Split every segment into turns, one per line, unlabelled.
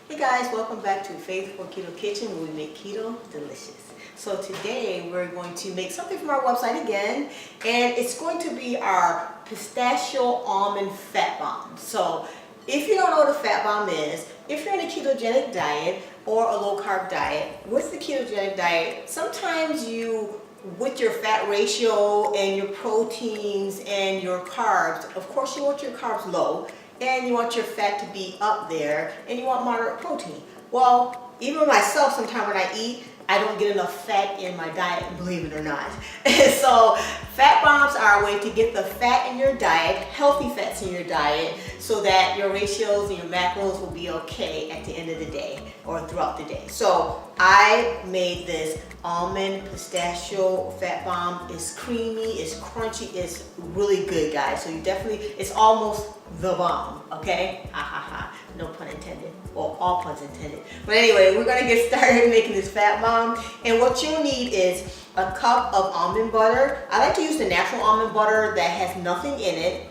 Hey guys, welcome back to Faithful Keto Kitchen where we make keto delicious. So today we're going to make something from our website again, and it's going to be our pistachio almond fat bomb. So if you don't know what a fat bomb is, if you're in a ketogenic diet or a low carb diet, with the ketogenic diet, sometimes you, with your fat ratio and your proteins and your carbs, of course you want your carbs low, and you want your fat to be up there, and you want moderate protein. Well, even myself, sometimes when I eat, I don't get enough fat in my diet, believe it or not. So fat bombs are a way to get the fat in your diet, healthy fats in your diet, so that your ratios and your macros will be okay at the end of the day or throughout the day. So I made this almond pistachio fat bomb. It's creamy, it's crunchy, it's really good, guys. So you definitely, it's almost the bomb, okay? Ha ha ha, no pun intended. Well, all puns intended. But anyway, we're gonna get started making this fat bomb. And what you need is a cup of almond butter. I like to use the natural almond butter that has nothing in it,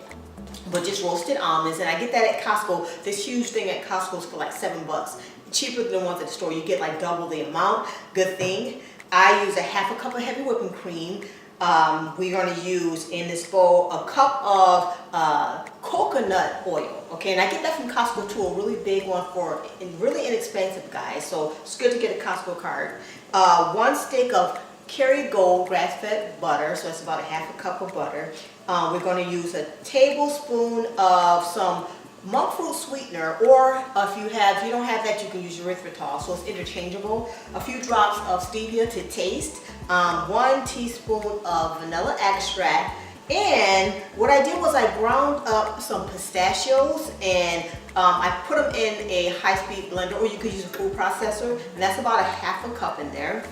but just roasted almonds. And I get that at Costco. This huge thing at Costco is for like $7. Cheaper than the ones at the store. You get like double the amount. Good thing. I use a half a cup of heavy whipping cream. We're going to use in this bowl a cup of coconut oil. Okay, and I get that from Costco too, a really big one for really inexpensive, guys. So it's good to get a Costco card. 1 stick of Kerrygold grass-fed butter, so that's about a half a cup of butter. We're going to use a tablespoon of some monk fruit sweetener, or if you don't have that, you can use erythritol, so it's interchangeable. A few drops of stevia to taste. 1 teaspoon of vanilla extract. And what I did was I ground up some pistachios and I put them in a high-speed blender, or you could use a food processor, and that's about a half a cup in there.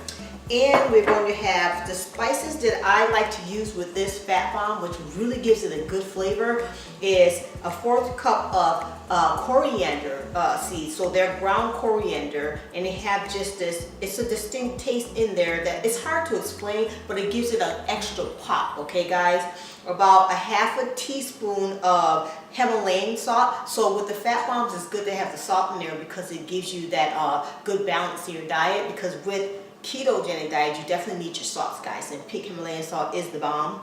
And we're going to have the spices that I like to use with this fat bomb, which really gives it a good flavor, is a 1/4 cup of coriander seeds. So they're ground coriander, and they have just this, it's a distinct taste in there that it's hard to explain, but it gives it an extra pop, okay guys? About a half a teaspoon of Himalayan salt. So with the fat bombs, it's good to have the salt in there because it gives you that good balance in your diet, because with ketogenic diet, you definitely need your salts, guys, and pink Himalayan salt is the bomb.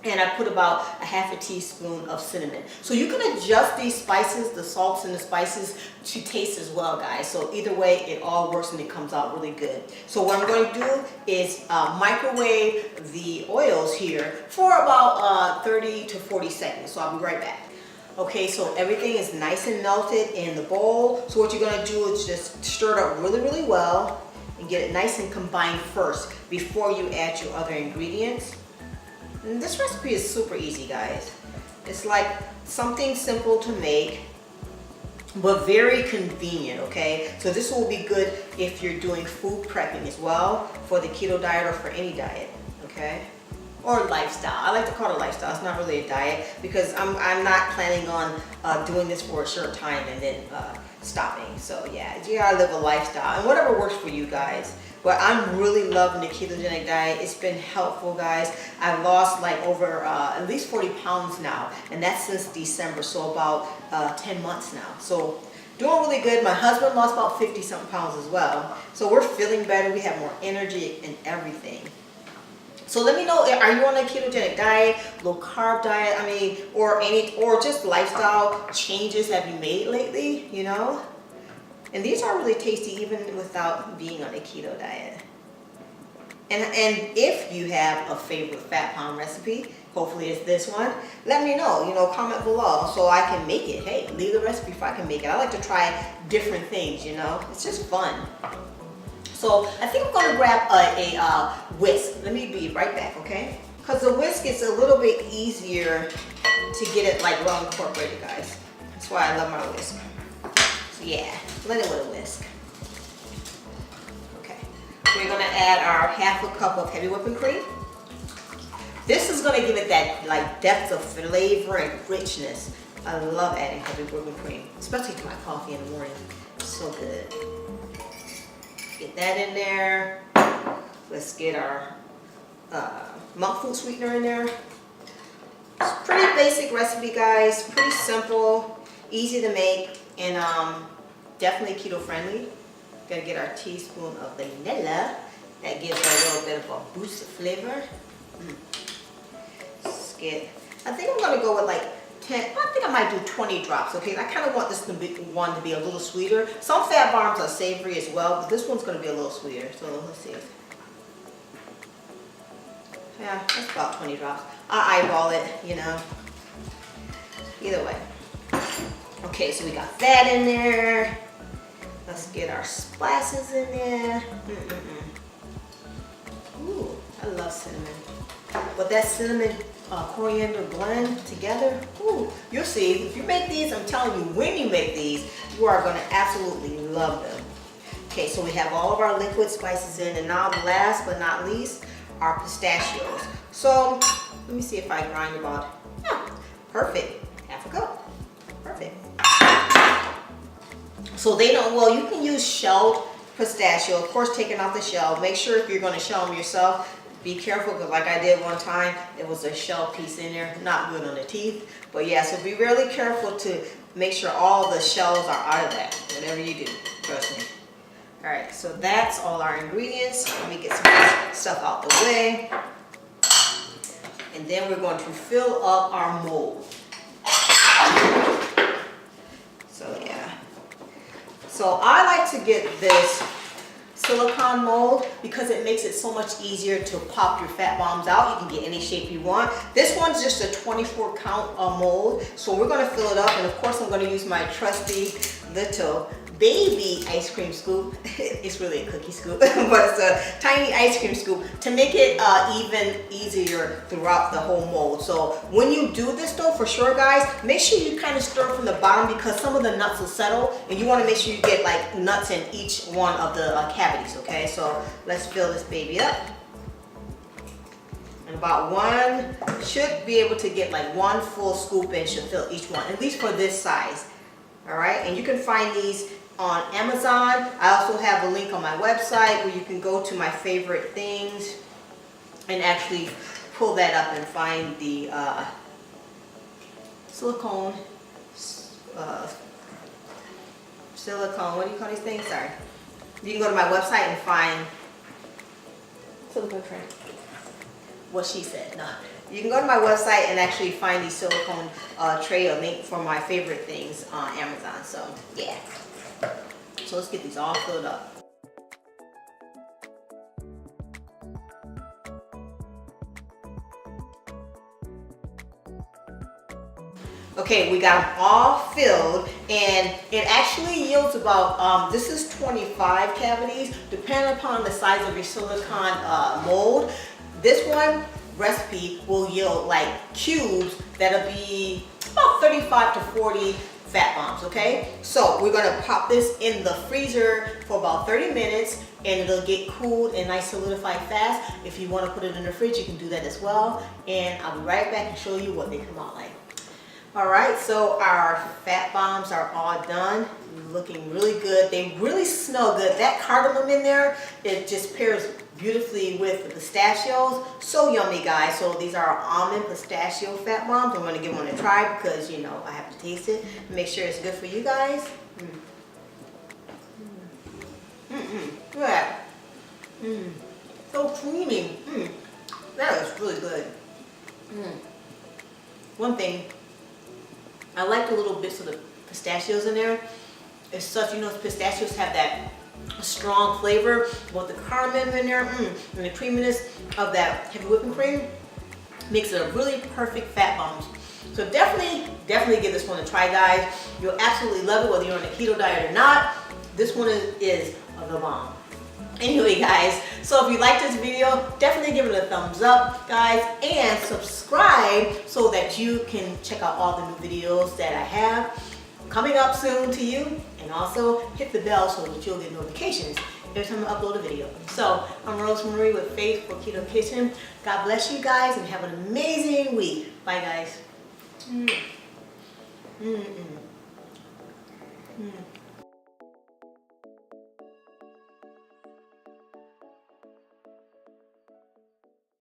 And I put about a half a teaspoon of cinnamon. So you can adjust these spices, the salts and the spices, to taste as well, guys. So either way, it all works and it comes out really good. So what I'm going to do is microwave the oils here for about 30 to 40 seconds. So I'll be right back. Okay, so everything is nice and melted in the bowl. So what you're going to do is just stir it up really, really well and get it nice and combined first before you add your other ingredients. And this recipe is super easy, guys. It's like something simple to make, but very convenient, okay? So this will be good if you're doing food prepping as well for the keto diet or for any diet, okay? Or lifestyle. I like to call it a lifestyle. It's not really a diet because I'm not planning on doing this for a short time and then stopping. So yeah, you gotta live a lifestyle and whatever works for you guys. But I'm really loving the ketogenic diet. It's been helpful, guys. I've lost like over at least 40 pounds now, and that's since December, so about 10 months now. So doing really good. My husband lost about 50-something pounds as well. So we're feeling better. We have more energy and everything. So let me know, are you on a ketogenic diet, low carb diet, I mean, or just lifestyle changes have you made lately, you know? And these are really tasty even without being on a keto diet. And if you have a favorite fat bomb recipe, hopefully it's this one, let me know, you know, comment below so I can make it. Hey, leave the recipe if I can make it. I like to try different things, you know, it's just fun. So I think I'm going to grab a whisk. Let me be right back, okay? Because the whisk is a little bit easier to get it like well incorporated, guys. That's why I love my whisk. So yeah, blend it with a whisk. Okay, we're going to add our half a cup of heavy whipping cream. This is going to give it that like depth of flavor and richness. I love adding heavy whipping cream, especially to my coffee in the morning. It's so good. Get that in there. Let's get our monk fruit sweetener in there. It's a pretty basic recipe, guys. Pretty simple, easy to make, and definitely keto friendly. Gotta get our teaspoon of vanilla. That gives her a little bit of a boost of flavor. Skid. I think I'm gonna go with like 10, I think I might do 20 drops, okay? I kind of want this one to be a little sweeter. Some fat bombs are savory as well, but this one's gonna be a little sweeter. So let's see. Yeah, that's about 20 drops. I eyeball it, you know. Either way. Okay, so we got that in there. Let's get our spices in there. Ooh, I love cinnamon. But that cinnamon coriander blend together, ooh, you'll see. If you make these, I'm telling you, when you make these, you are gonna absolutely love them. Okay, so we have all of our liquid spices in, and now last but not least, our pistachios. So let me see if I grind about, yeah, perfect, half a cup, perfect. So they don't, well, you can use shelled pistachio, of course, taking off the shell. Make sure if you're going to shell them yourself, be careful, because like I did one time, there was a shell piece in there, not good on the teeth. But yeah, so be really careful to make sure all the shells are out of that, whatever you do, trust me. All right, so that's all our ingredients. Let me get some stuff out the way. And then we're going to fill up our mold. So yeah. So I like to get this silicone mold because it makes it so much easier to pop your fat bombs out. You can get any shape you want. This one's just a 24 count mold. So we're gonna fill it up, and of course I'm gonna use my trusty little baby ice cream scoop. It's really a cookie scoop, but it's a tiny ice cream scoop to make it even easier throughout the whole mold. So when you do this though, for sure guys, make sure you kind of stir from the bottom, because some of the nuts will settle, and you want to make sure you get like nuts in each one of the cavities, okay? So let's fill this baby up. And about one, should be able to get like one full scoop in, should fill each one, at least for this size. All right, and you can find these on Amazon. I also have a link on my website where you can go to my favorite things and actually pull that up and find the silicone, what do you call these things? Sorry. You can go to my website and find silicone tray. What she said, no. You can go to my website and actually find these silicone tray or link for my favorite things on Amazon. So yeah. So let's get these all filled up. Okay, we got them all filled, and it actually yields about, this is 25 cavities, depending upon the size of your silicone mold. This one recipe will yield like cubes that'll be about 35 to 40 fat bombs, okay? So we're gonna pop this in the freezer for about 30 minutes, and it'll get cooled and nice solidified fast. If you wanna put it in the fridge, you can do that as well. And I'll be right back and show you what they come out like. All right, so our fat bombs are all done. Looking really good. They really smell good. That cardamom in there, it just pairs beautifully with the pistachios. So yummy, guys. So these are our almond pistachio fat bombs. I'm gonna give one a try because, you know, I have to taste it and make sure it's good for you guys. Look at that. So creamy. That is really good. One thing, I like the little bits of the pistachios in there. It's such, you know, pistachios have that strong flavor, but the cardamom in there and the creaminess of that heavy whipping cream makes it a really perfect fat bombs. So definitely give this one a try, guys. You'll absolutely love it, whether you're on a keto diet or not. This one is the bomb. Anyway, guys, so if you like this video, definitely give it a thumbs up, guys, and subscribe so that you can check out all the new videos that I have coming up soon to you, and also hit the bell so that you'll get notifications every time I upload a video. So I'm Rosemarie with Faith for Keto Kitchen. God bless you guys and have an amazing week. Bye, guys.